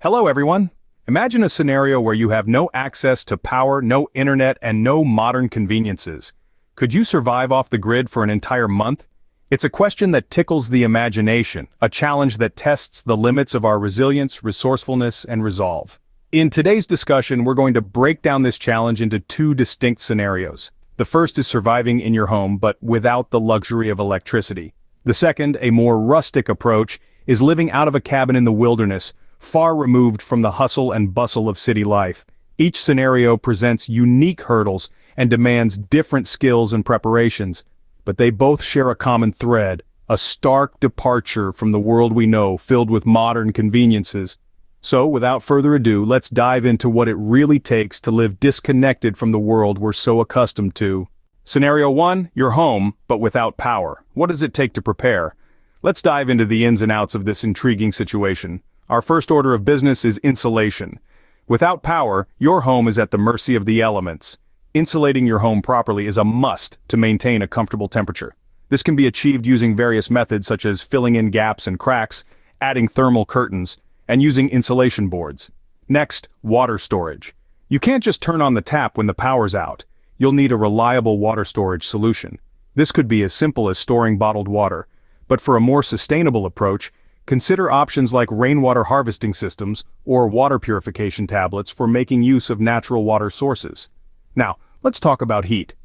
Hello everyone. Imagine a scenario where you have no access to power, no internet, and no modern conveniences. Could you survive off the grid for an entire month? It's a question that tickles the imagination, a challenge that tests the limits of our resilience, resourcefulness, and resolve. In today's discussion, we're going to break down this challenge into two distinct scenarios. The first is surviving in your home, but without the luxury of electricity. The second, a more rustic approach, is living out of a cabin in the wilderness, far removed from the hustle and bustle of city life. Each scenario presents unique hurdles and demands different skills and preparations, but they both share a common thread, a stark departure from the world we know, filled with modern conveniences. So, without further ado, let's dive into what it really takes to live disconnected from the world we're so accustomed to. Scenario 1, you're home, but without power. What does it take to prepare? Let's dive into the ins and outs of this intriguing situation. Our first order of business is insulation. Without power, your home is at the mercy of the elements. Insulating your home properly is a must to maintain a comfortable temperature. This can be achieved using various methods such as filling in gaps and cracks, adding thermal curtains, and using insulation boards. Next, water storage. You can't just turn on the tap when the power's out. You'll need a reliable water storage solution. This could be as simple as storing bottled water, but for a more sustainable approach, consider options like rainwater harvesting systems or water purification tablets for making use of natural water sources. Now, let's talk about heat.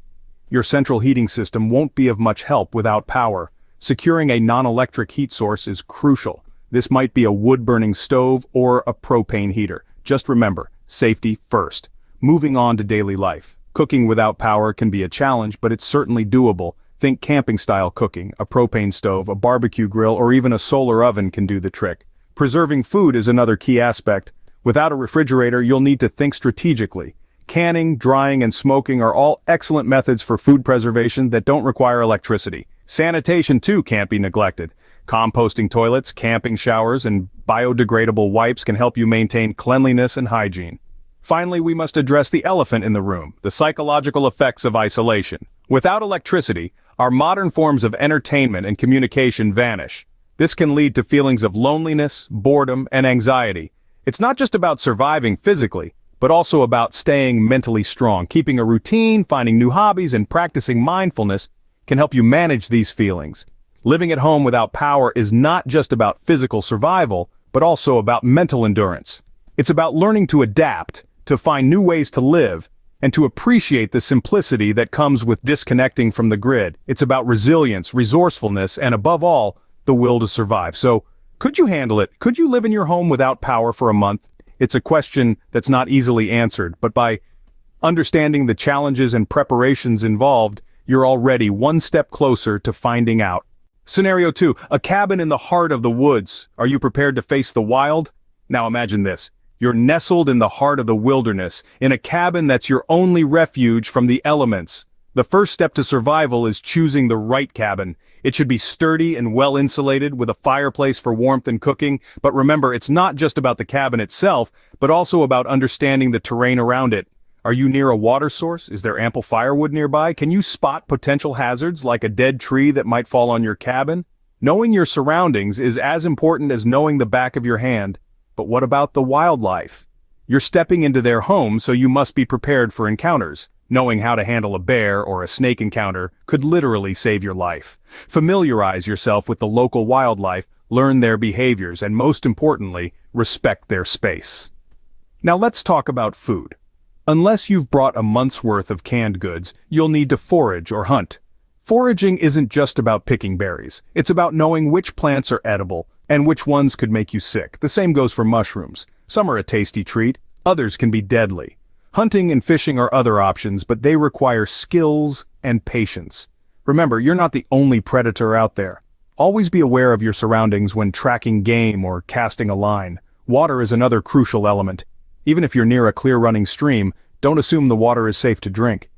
Your central heating system won't be of much help without power. Securing a non-electric heat source is crucial. This might be a wood-burning stove or a propane heater. Just remember, safety first. Moving on to daily life. Cooking without power can be a challenge, but it's certainly doable. Think camping-style cooking. A propane stove, a barbecue grill, or even a solar oven can do the trick. Preserving food is another key aspect. Without a refrigerator, you'll need to think strategically. Canning, drying, and smoking are all excellent methods for food preservation that don't require electricity. Sanitation, too, can't be neglected. Composting toilets, camping showers, and biodegradable wipes can help you maintain cleanliness and hygiene. Finally, we must address the elephant in the room, the psychological effects of isolation. Without electricity, our modern forms of entertainment and communication vanish. This can lead to feelings of loneliness, boredom, and anxiety. It's not just about surviving physically, but also about staying mentally strong. Keeping a routine, finding new hobbies, and practicing mindfulness can help you manage these feelings. Living at home without power is not just about physical survival, but also about mental endurance. It's about learning to adapt, to find new ways to live, and to appreciate the simplicity that comes with disconnecting from the grid. It's about resilience, resourcefulness, and above all, the will to survive. So, could you handle it? Could you live in your home without power for a month? It's a question that's not easily answered, but by understanding the challenges and preparations involved, you're already one step closer to finding out. Scenario 2, a cabin in the heart of the woods. Are you prepared to face the wild? Now imagine this. You're nestled in the heart of the wilderness, in a cabin that's your only refuge from the elements. The first step to survival is choosing the right cabin. It should be sturdy and well insulated with a fireplace for warmth and cooking, but remember, it's not just about the cabin itself, but also about understanding the terrain around it. Are you near a water source? Is there ample firewood nearby? Can you spot potential hazards like a dead tree that might fall on your cabin? Knowing your surroundings is as important as knowing the back of your hand. But what about the wildlife? You're stepping into their home, so you must be prepared for encounters. Knowing how to handle a bear or a snake encounter could literally save your life. Familiarize yourself with the local wildlife, learn their behaviors, and most importantly, respect their space. Now let's talk about food. Unless you've brought a month's worth of canned goods, you'll need to forage or hunt. Foraging isn't just about picking berries. It's about knowing which plants are edible and which ones could make you sick. The same goes for mushrooms. Some are a tasty treat, others can be deadly. Hunting and fishing are other options, but they require skills and patience. Remember, you're not the only predator out there. Always be aware of your surroundings when tracking game or casting a line. Water is another crucial element. Even if you're near a clear-running stream, don't assume the water is safe to drink.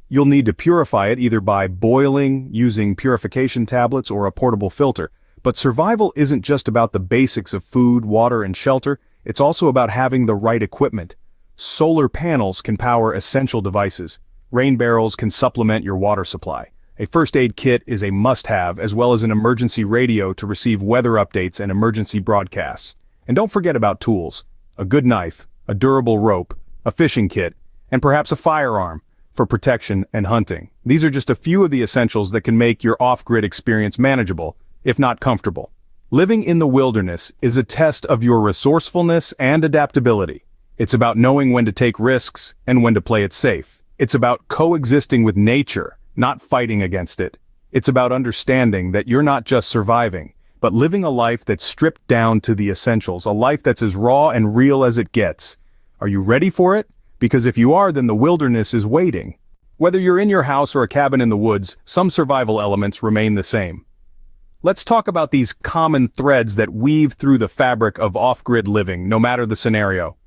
You'll need to purify it either by boiling, using purification tablets, or a portable filter. But survival isn't just about the basics of food, water, and shelter. It's also about having the right equipment. Solar panels can power essential devices. Rain barrels can supplement your water supply. A first aid kit is a must-have, as well as an emergency radio to receive weather updates and emergency broadcasts. And don't forget about tools. a good knife, a durable rope, a fishing kit, and perhaps a firearm for protection and hunting. These are just a few of the essentials that can make your off-grid experience manageable, if not comfortable. Living in the wilderness is a test of your resourcefulness and adaptability. It's about knowing when to take risks and when to play it safe. It's about coexisting with nature, not fighting against it. It's about understanding that you're not just surviving, but living a life that's stripped down to the essentials, a life that's as raw and real as it gets. Are you ready for it? Because if you are, then the wilderness is waiting. Whether you're in your house or a cabin in the woods, some survival elements remain the same. Let's talk about these common threads that weave through the fabric of off-grid living, no matter the scenario.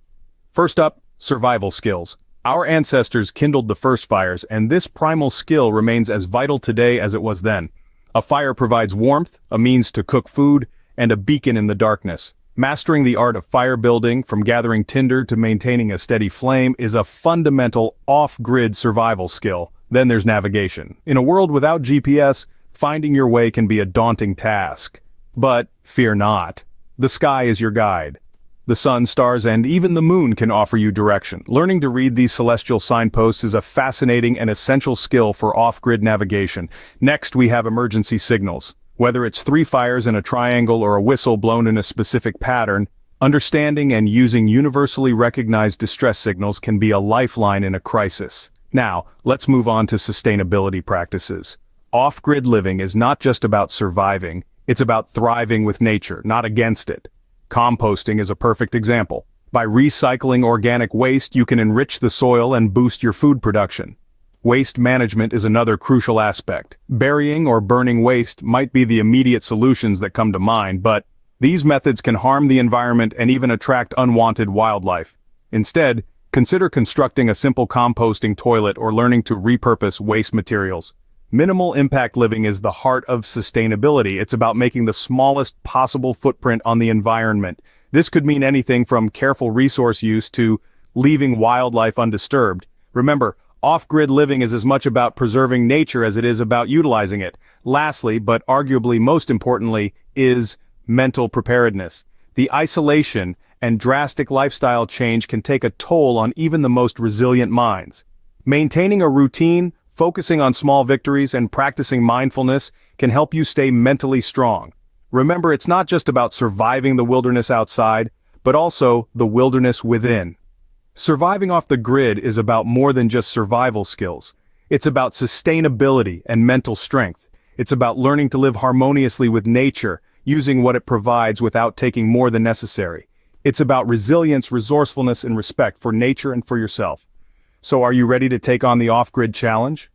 First up, survival skills. Our ancestors kindled the first fires, and this primal skill remains as vital today as it was then. A fire provides warmth, a means to cook food, and a beacon in the darkness. Mastering the art of fire building, from gathering tinder to maintaining a steady flame, is a fundamental off-grid survival skill. Then there's navigation. In a world without GPS, finding your way can be a daunting task. But fear not. The sky is your guide. The sun, stars, and even the moon can offer you direction. Learning to read these celestial signposts is a fascinating and essential skill for off-grid navigation. Next, we have emergency signals. Whether it's 3 fires in a triangle or a whistle blown in a specific pattern, understanding and using universally recognized distress signals can be a lifeline in a crisis. Now, let's move on to sustainability practices. Off-grid living is not just about surviving, it's about thriving with nature, not against it. Composting is a perfect example. By recycling organic waste, you can enrich the soil and boost your food production. Waste management is another crucial aspect. Burying or burning waste might be the immediate solutions that come to mind, but these methods can harm the environment and even attract unwanted wildlife. Instead, consider constructing a simple composting toilet or learning to repurpose waste materials. Minimal impact living is the heart of sustainability. It's about making the smallest possible footprint on the environment. This could mean anything from careful resource use to leaving wildlife undisturbed. Remember, off-grid living is as much about preserving nature as it is about utilizing it. Lastly, but arguably most importantly, is mental preparedness. The isolation and drastic lifestyle change can take a toll on even the most resilient minds. Maintaining a routine, focusing on small victories, and practicing mindfulness can help you stay mentally strong. Remember, it's not just about surviving the wilderness outside, but also the wilderness within. Surviving off the grid is about more than just survival skills. It's about sustainability and mental strength. It's about learning to live harmoniously with nature, using what it provides without taking more than necessary. It's about resilience, resourcefulness, and respect for nature and for yourself. So are you ready to take on the off-grid challenge?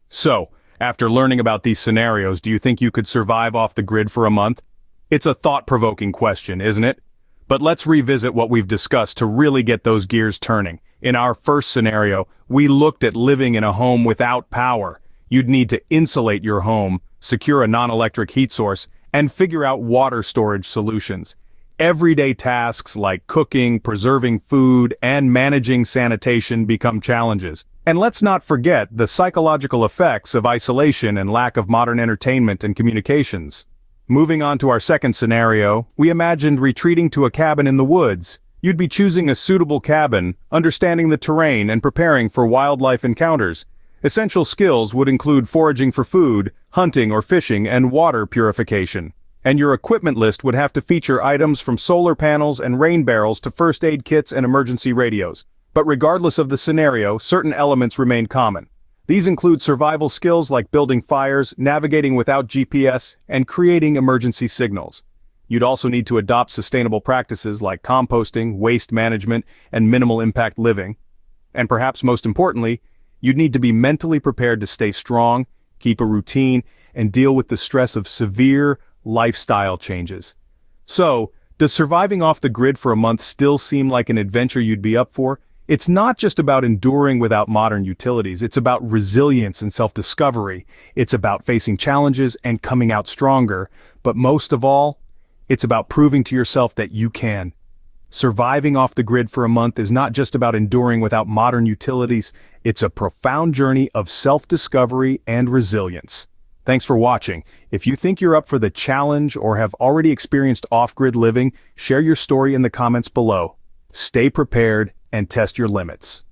So, after learning about these scenarios, do you think you could survive off the grid for a month? It's a thought-provoking question, isn't it? But let's revisit what we've discussed to really get those gears turning. In our first scenario, we looked at living in a home without power. You'd need to insulate your home, secure a non-electric heat source, and figure out water storage solutions. Everyday tasks like cooking, preserving food, and managing sanitation become challenges. And let's not forget the psychological effects of isolation and lack of modern entertainment and communications. Moving on to our second scenario, we imagined retreating to a cabin in the woods. You'd be choosing a suitable cabin, understanding the terrain, and preparing for wildlife encounters. Essential skills would include foraging for food, hunting or fishing, and water purification. And your equipment list would have to feature items from solar panels and rain barrels to first aid kits and emergency radios. But regardless of the scenario, certain elements remain common. These include survival skills like building fires, navigating without GPS, and creating emergency signals. You'd also need to adopt sustainable practices like composting, waste management, and minimal impact living. And perhaps most importantly, you'd need to be mentally prepared to stay strong, keep a routine, and deal with the stress of severe lifestyle changes. So, does surviving off the grid for a month still seem like an adventure you'd be up for? It's not just about enduring without modern utilities, it's about resilience and self-discovery. It's about facing challenges and coming out stronger. But most of all, it's about proving to yourself that you can. Surviving off the grid for a month is not just about enduring without modern utilities, it's a profound journey of self-discovery and resilience. Thanks for watching. If you think you're up for the challenge or have already experienced off-grid living, share your story in the comments below. stay prepared, and test your limits.